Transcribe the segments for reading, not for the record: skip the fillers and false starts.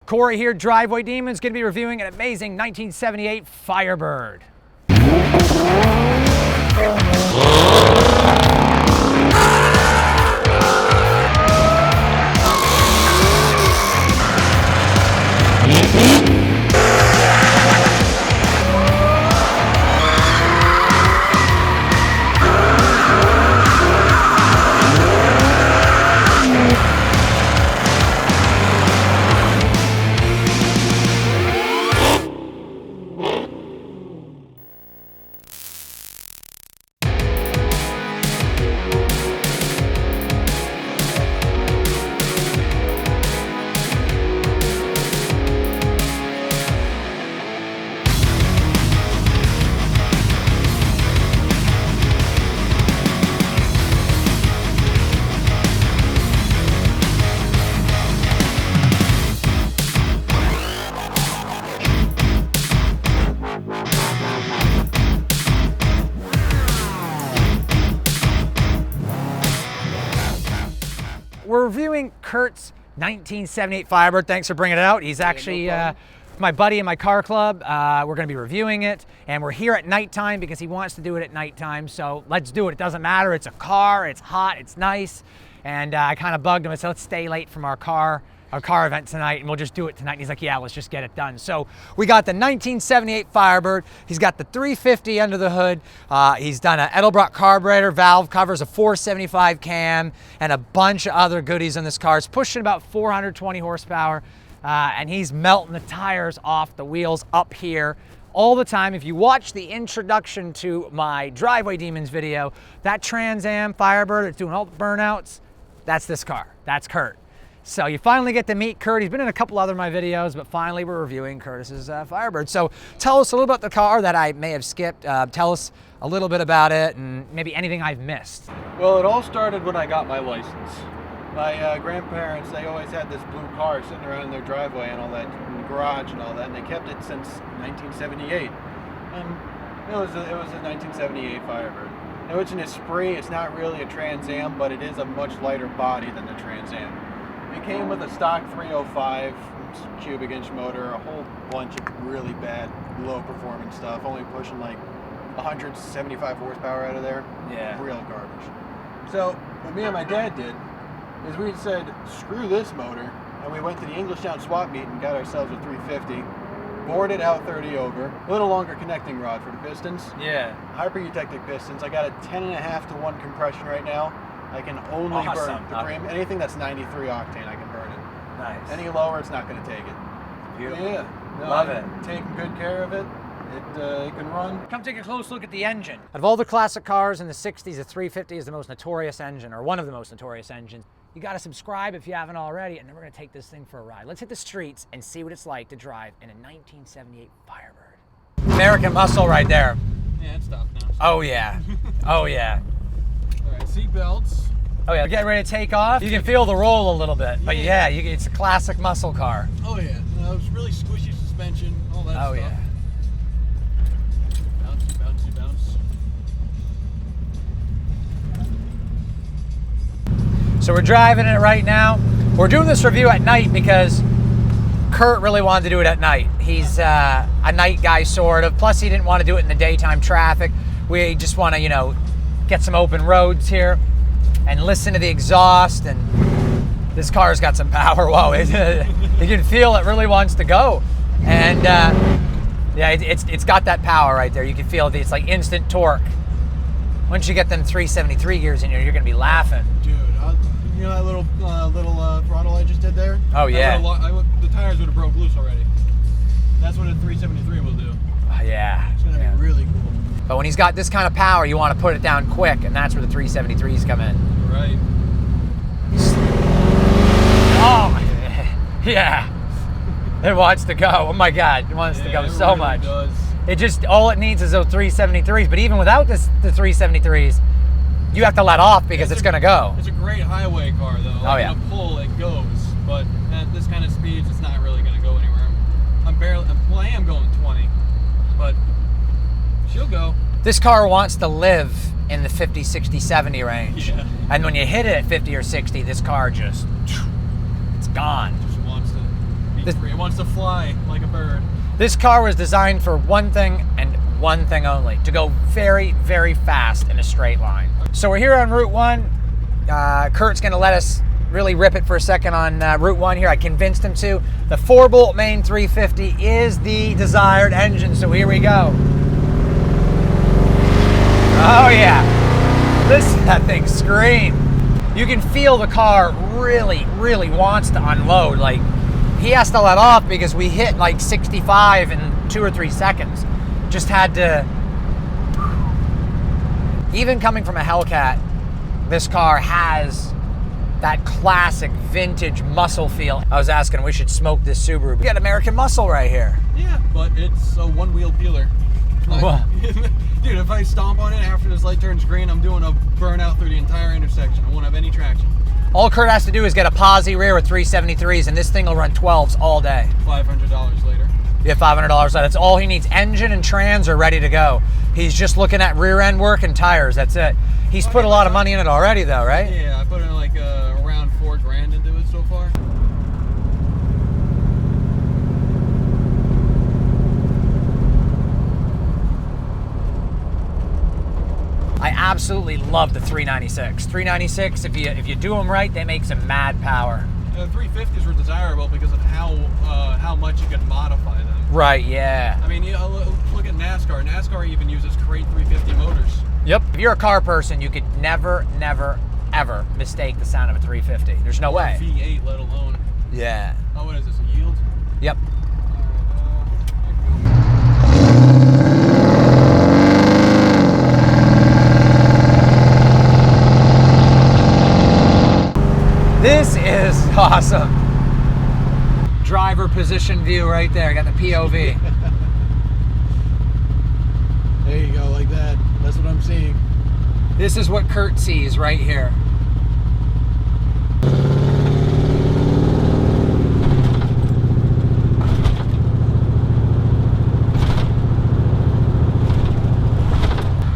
Corey here, Driveway Demons, going to be reviewing an amazing 1978 Firebird. We're reviewing Curt's 1978 Firebird. Thanks for bringing it out. He's actually my buddy in my car club. We're going to be reviewing it, and we're here at nighttime because he wants to do it at nighttime. So let's do it. It doesn't matter. It's a car. It's hot. It's nice. And I kind of bugged him. I said, let's stay late from our car event tonight, and we'll just do it tonight. And he's like, yeah, let's just get it done. So we got the 1978 Firebird. He's got the 350 under the hood. He's done an Edelbrock carburetor, valve covers, a 475 cam, and a bunch of other goodies on this car. It's pushing about 420 horsepower, and he's melting the tires off the wheels up here all the time. If you watch the introduction to my Driveway Demons video, that Trans Am Firebird that's doing all the burnouts, that's this car. That's Curt. So you finally get to meet Curt. He's been in a couple other of my videos, but finally we're reviewing Curtis's Firebird. So tell us a little about the car that I may have skipped. Tell us a little bit about it and maybe anything I've missed. Well, it all started when I got my license. My grandparents, they always had this blue car sitting around in their driveway and all that, in the garage and all that, and they kept it since 1978. And it was a 1978 Firebird. Now it's an Esprit. It's not really a Trans Am, but it is a much lighter body than the Trans Am. It came with a stock 305 cubic inch motor, a whole bunch of really bad, low performance stuff, only pushing like 175 horsepower out of there. Yeah. Real garbage. So what me and my dad did is we said, screw this motor, and we went to the Englishtown swap meet and got ourselves a 350, bored it out 30 over, a little longer connecting rod for the pistons. Yeah. Hyper-eutectic pistons. I got a 10.5 to 1 compression right now. I can only burn the premium. Anything that's 93 octane, I can burn it. Nice. Any lower, it's not going to take it. Beautiful. Yeah. No, Love it. Taking good care of it. It can run. Come take a close look at the engine. Out of all the classic cars in the 60s, the 350 is the most notorious engine, or one of the most notorious engines. You got to subscribe if you haven't already, and then we're going to take this thing for a ride. Let's hit the streets and see what it's like to drive in a 1978 Firebird. American muscle right there. Yeah, it's stopped now. Oh, yeah. Oh, yeah. All right, seat belts. Oh yeah, get ready to take off. You can feel the roll a little bit, but yeah, it's a classic muscle car. Oh yeah, it was really squishy suspension, all that stuff. Oh yeah. Bouncy, bouncy, bounce. So we're driving it right now. We're doing this review at night because Curt really wanted to do it at night. He's a night guy, sort of. Plus, he didn't want to do it in the daytime traffic. We just want to, get some open roads here and listen to the exhaust, and this car's got some power. Whoa, you can feel it really wants to go. And yeah, it's got that power right there. You can feel it's like instant torque. Once you get them 373 gears in here, you're gonna be laughing. Dude, you know that little throttle I just did there? Oh yeah. The tires would have broke loose already. That's what a 373 will do. Yeah. It's gonna be really cool. But when he's got this kind of power, you want to put it down quick, and that's where the 373s come in. Right. Oh, yeah. It wants to go. Oh my God, it wants to go so really much. Does. It just, all it needs is those 373s. But even without the 373s, you have to let off because it's going to go. It's a great highway car, though. Oh yeah. In a pull, it goes, but at this kind of speeds, it's not really going to go anywhere. I am going 20, but she'll go. This car wants to live in the 50, 60, 70 range. Yeah. And when you hit it at 50 or 60, this car just, it's gone. Just wants to Be free. It wants to fly like a bird. This car was designed for one thing and one thing only, to go very, very fast in a straight line. So we're here on Route 1. Curt's gonna let us really rip it for a second on Route 1 here. I convinced him to. The 4-bolt main 350 is the desired engine, so here we go. Oh yeah, that thing scream. You can feel the car really, really wants to unload. Like, he has to let off because we hit like 65 in 2 or 3 seconds. Just had to, even coming from a Hellcat, this car has that classic vintage muscle feel. I was asking, we should smoke this Subaru. We got American muscle right here. Yeah, but it's a one-wheel peeler. Dude, if I stomp on it after this light turns green, I'm doing a burnout through the entire intersection. I won't have any traction. All Curt has to do is get a posi rear with 373s, and this thing will run 12s all day. $500 later. Yeah, $500 later. That's all he needs. Engine and trans are ready to go. He's just looking at rear end work and tires. That's it. He's put a lot of money in it already, though, right? Yeah, I put in like around $4,000 into it so far. I absolutely love the 396. 396, if you do them right, they make some mad power. 350s were desirable because of how much you can modify them. Right, yeah. I mean, look at NASCAR. NASCAR even uses crate 350 motors. Yep. If you're a car person, you could never, ever mistake the sound of a 350. There's no way. V8, let alone. Yeah. Oh, what is this, a yield? Yep. This is awesome. Driver position view right there. Got the POV. There you go, like that. That's what I'm seeing. This is what Curt sees right here.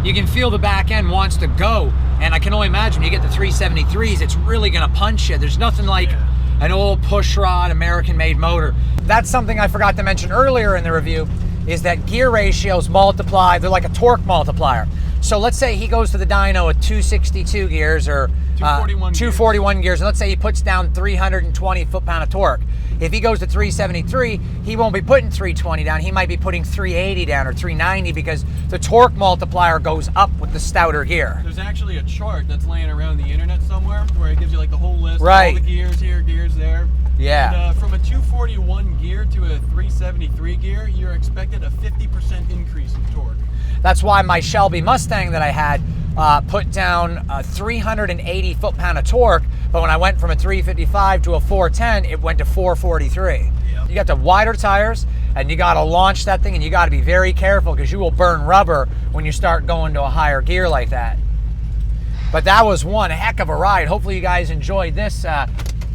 You can feel the back end wants to go. And I can only imagine when you get the 373s, it's really gonna punch you. There's nothing like an old pushrod American-made motor. That's something I forgot to mention earlier in the review, is that gear ratios multiply. They're like a torque multiplier. So let's say he goes to the dyno with 262 gears or 241 gears, and let's say he puts down 320 foot-pound of torque. If he goes to 373, he won't be putting 320 down. He might be putting 380 down or 390 because the torque multiplier goes up with the stouter gear. There's actually a chart that's laying around the internet somewhere where it gives you like the whole list, right. All the gears here, gears there. Yeah. And, from a 241 gear to a 373 gear, you're expected a 50% increase in torque. That's why my Shelby Mustang that I had put down 380 foot-pound of torque, but when I went from a 355 to a 410, it went to 443. Yep. You got the wider tires, and you got to launch that thing, and you got to be very careful because you will burn rubber when you start going to a higher gear like that. But that was one heck of a ride. Hopefully you guys enjoyed this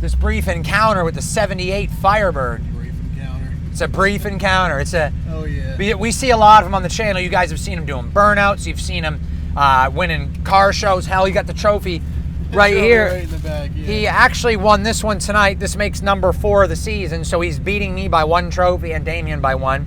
this brief encounter with the '78 Firebird. It's a brief encounter. It's a. Oh yeah. We see a lot of them on the channel. You guys have seen him doing burnouts. You've seen him winning car shows. Hell, you got the trophy right here. Right in the back, yeah. He actually won this one tonight. This makes number 4 of the season. So he's beating me by 1 trophy and Damien by 1.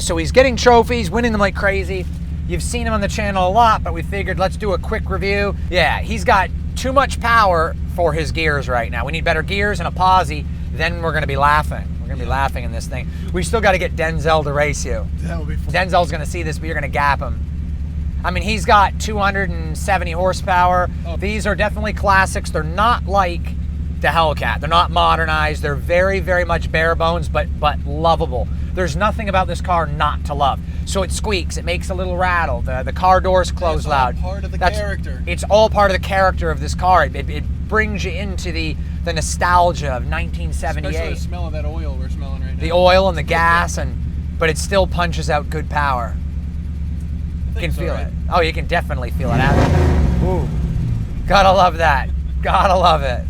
So he's getting trophies, winning them like crazy. You've seen him on the channel a lot, but we figured let's do a quick review. Yeah, he's got too much power for his gears right now. We need better gears and a posi. Then we're going to be laughing. We're going to be laughing in this thing. We still got to get Denzel to race you. That would be fun. Denzel's going to see this, but you're going to gap him. I mean, he's got 270 horsepower. Oh. These are definitely classics. They're not like the Hellcat. They're not modernized. They're very, very much bare bones, but lovable. There's nothing about this car not to love. So it squeaks. It makes a little rattle. The car doors close loud. That's all part of the character. It's all part of the character of this car. It brings you into the nostalgia of 1978. Especially the smell of that oil we're smelling right now. The oil and the gas, but it still punches out good power. You can feel it. Oh, you can definitely feel it. Ooh, gotta love that. Gotta love it.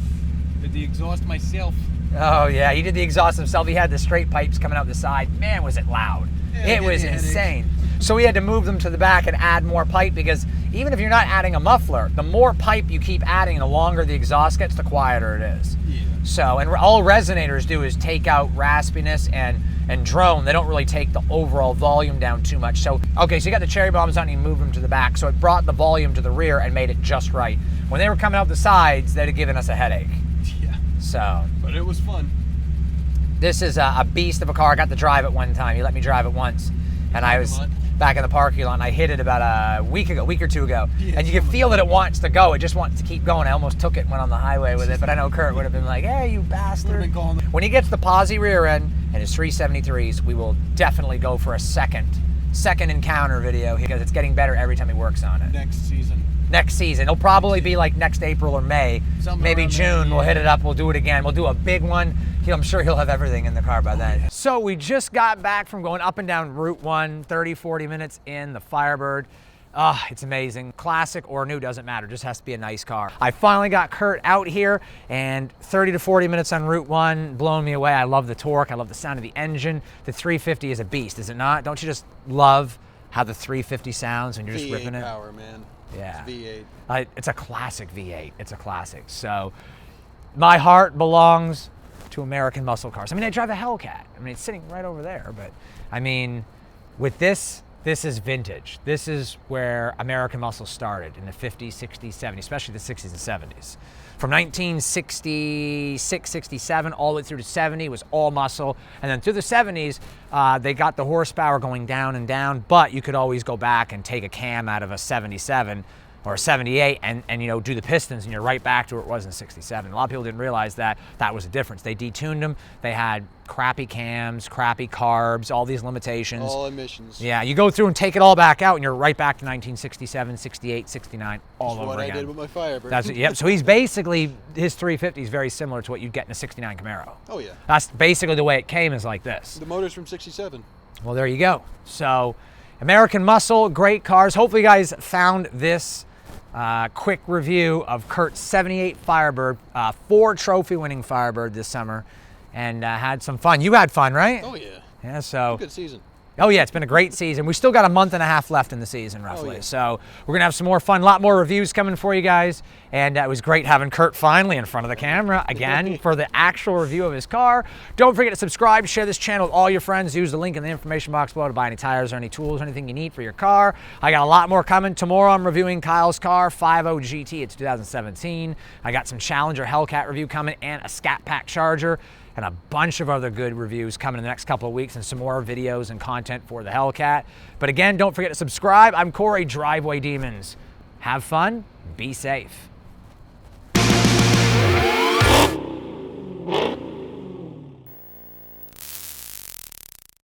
Did the exhaust myself. Oh yeah, he did the exhaust himself. He had the straight pipes coming out the side. Man, was it loud. Yeah, it was insane. So we had to move them to the back and add more pipe because even if you're not adding a muffler, the more pipe you keep adding, the longer the exhaust gets, the quieter it is. Yeah. So, and all resonators do is take out raspiness and drone. They don't really take the overall volume down too much. So, okay, so you got the cherry bombs on and you move them to the back. So it brought the volume to the rear and made it just right. When they were coming out the sides, they'd have given us a headache. Yeah. So. But it was fun. This is a beast of a car. I got to drive it one time. He let me drive it once. And I was back in the parking lot and I hit it about a week or two ago. Yeah, and you can feel that it wants to go. It just wants to keep going. I almost took it and went on the highway with it, but I know Curt would have been like, hey, you bastard. When he gets the posi rear end and his 373s, we will definitely go for a second encounter video because it's getting better every time he works on it. Next season. It'll probably be like next April or May. Maybe June, we'll hit it up, we'll do it again. We'll do a big one. I'm sure he'll have everything in the car by then. So we just got back from going up and down Route 1, 30, 40 minutes in the Firebird. It's amazing. Classic or new, doesn't matter. Just has to be a nice car. I finally got Curt out here and 30 to 40 minutes on Route 1, blowing me away. I love the torque. I love the sound of the engine. The 350 is a beast, is it not? Don't you just love how the 350 sounds when you're just ripping it? Power, man. Yeah. It's V8. It's a classic V8. It's a classic. So my heart belongs to American muscle cars. I mean, I drive a Hellcat. I mean, it's sitting right over there, but I mean, with this is vintage. This is where American muscle started in the 50s, 60s, 70s, especially the 60s and 70s. From 1966, 67, all the way through to 70 was all muscle. And then through the 70s, they got the horsepower going down and down, but you could always go back and take a cam out of a 77 or a 78 and you know, do the pistons and you're right back to where it was in 67. A lot of people didn't realize that was a difference. They detuned them. They had crappy cams, crappy carbs, all these limitations. All emissions. Yeah, you go through and take it all back out and you're right back to 1967, 68, 69, all over again. That's what I did with my Firebird. Yep, so he's basically, his 350 is very similar to what you'd get in a 69 Camaro. Oh yeah. That's basically the way it came, is like this. The motor's from 67. Well, there you go. So, American muscle, great cars. Hopefully you guys found this quick review of Curt's 78 Firebird, 4 trophy-winning Firebird this summer, and had some fun. You had fun, right? Oh yeah. Yeah, so. Good season. Oh yeah, it's been a great season. We still got a month and a half left in the season, roughly. Oh, yeah. So we're gonna have some more fun, a lot more reviews coming for you guys. And it was great having Curt finally in front of the camera again for the actual review of his car. Don't forget to subscribe, share this channel with all your friends. Use the link in the information box below to buy any tires or any tools or anything you need for your car. I got a lot more coming. Tomorrow I'm reviewing Kyle's car, 50 GT. It's 2017. I got some Challenger Hellcat review coming and a Scat Pack Charger, and a bunch of other good reviews coming in the next couple of weeks, and some more videos and content for the Hellcat. But again, don't forget to subscribe. I'm Corey, Driveway Demons. Have fun, be safe.